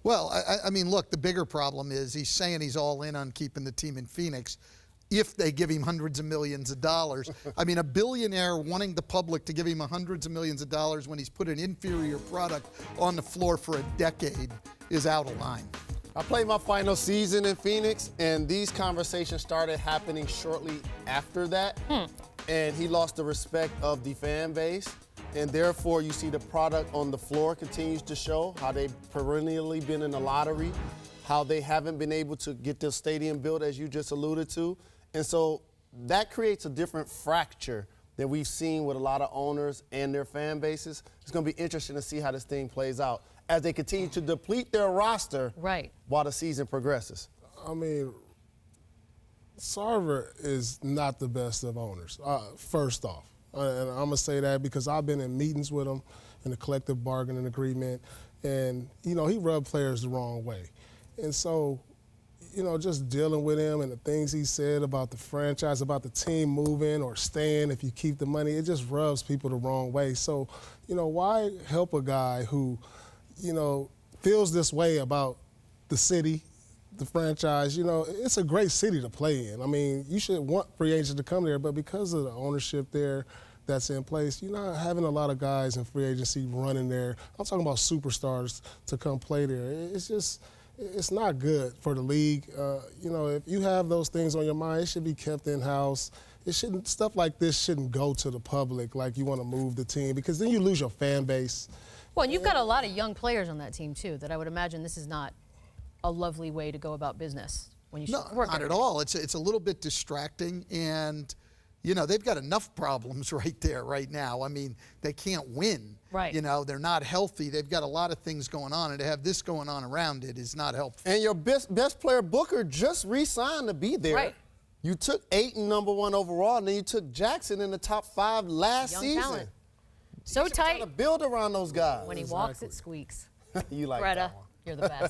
Well, I mean, look, the bigger problem is he's saying he's all in on keeping the team in Phoenix if they give him hundreds of millions of dollars. I mean, a billionaire wanting the public to give him hundreds of millions of dollars when he's put an inferior product on the floor for a decade is out of line. I played my final season in Phoenix, and these conversations started happening shortly after that. And he lost the respect of the fan base. And therefore, you see the product on the floor continues to show how they've perennially been in the lottery, how they haven't been able to get the stadium built, as you just alluded to. And so that creates a different fracture that we've seen with a lot of owners and their fan bases. It's going to be interesting to see how this thing plays out as they continue to deplete their roster while the season progresses. I mean, Sarver is not the best of owners, first off. And I'm going to say that because I've been in meetings with him in the collective bargaining agreement, and, you know, he rubbed players the wrong way. And so, you know, just dealing with him and the things he said about the franchise, about the team moving or staying if you keep the money, it just rubs people the wrong way. So, you know, why help a guy who, you know, feels this way about the city, the franchise? You know, it's a great city to play in. I mean, you should want free agents to come there, but because of the ownership there that's in place, you're not having a lot of guys in free agency running there. I'm talking about superstars to come play there. It's just, it's not good for the league. You know, if you have those things on your mind, it should be kept in-house. It shouldn't, stuff like this shouldn't go to the public like you want to move the team, because then you lose your fan base. Well, and you've got a lot of young players on that team, too, that I would imagine this is not a lovely way to go about business when you work. Not at all. It's a little bit distracting, and you know they've got enough problems right there right now. I mean, they can't win. Right. You know, they're not healthy. They've got a lot of things going on, and to have this going on around it is not helpful. And your best player, Booker, just re-signed to be there. Right. You took Ayton #1 overall, and then you took Jackson in the top 5 last Young season. talent. So You tight. to build around those guys. When he walks, it squeaks. You like Greta, that one. you're the best.